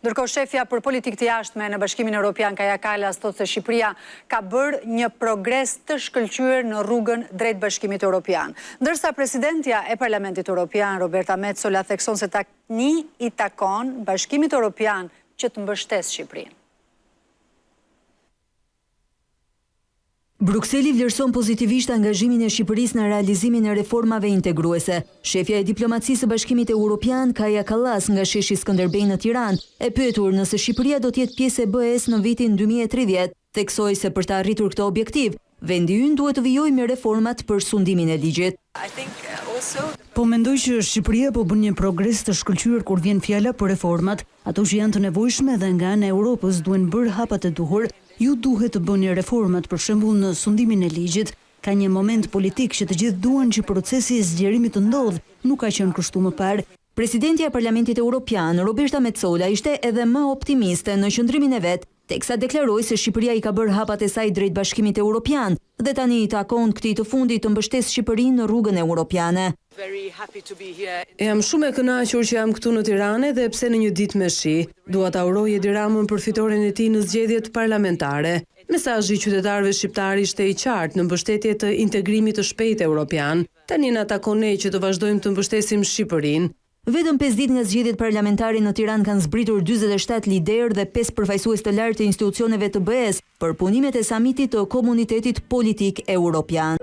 Ndërkohë shefja për politikë të jashtme në Bashkimin Evropian Kaja Kallas thotë se Shqipëria ka bërë një progres të shkëlqyer në rrugën drejt Bashkimit Evropian. Ndërsa presidentja e Parlamentit Evropian Roberta Metsola thekson se tani i takon Bashkimit Evropian që të mbështesë Shqipërinë. Brukseli vlerëson pozitivisht angazhimin e Shqipërisë në realizimin e reformave integruese. Shefja e diplomacisë së Bashkimit Evropian, Kaja Kallas, nga sheshi Skënderbej në Tiranë, e pyetur nëse Shqipëria do të jetë pjesë e BE-s në vitin 2030, theksoi se për të arritur këtë objektiv, vendi ynë duhet të vijojë me reformat për sundimin e ligjit. Po mendoj që Shqipëria po bën një progres të shkëlqyer kur vjen fjala për reformat, ato që janë të nevojshme dhe nga ana e Europës duhen bërë hapat e duhur. Ju duhet të bëni reformat, për shembull në sundimin e ligjit. Ka një moment politik që të gjithë duan që procesi i zgjerimit të ndodhë, nuk ka qenë kështu më parë. Presidentja e Parlamentit Evropian, Roberta Metsola, ishte edhe më optimiste në qëndrimin e vet, teksa deklaroi se Shqipëria i ka bërë hapat e saj drejt Bashkimit Evropian dhe tani i takon këtij të fundit të mbështesë Shqipërinë në rrugën europiane. Jam shumë e kënaqur që jam këtu në Tiranë dhe pse në një ditë me shi. Dua ta uroj Edi Ramën për fitoren e tij në zgjedhjet parlamentare. Mesazhi i qytetarëve shqiptar ishte i qartë në mbështetje të integrimit të shpejtë europian. Tani na takon ne që të vazhdojmë të mbështesim Shqipërinë. Vetëm 5 ditë nga zgjedhjet parlamentare në Tiranë kanë zbritur 47 liderë dhe 5 përfaqësues të lartë të institucioneve të BE-s për punimet e samitit të Komunitetit Politik Evropian.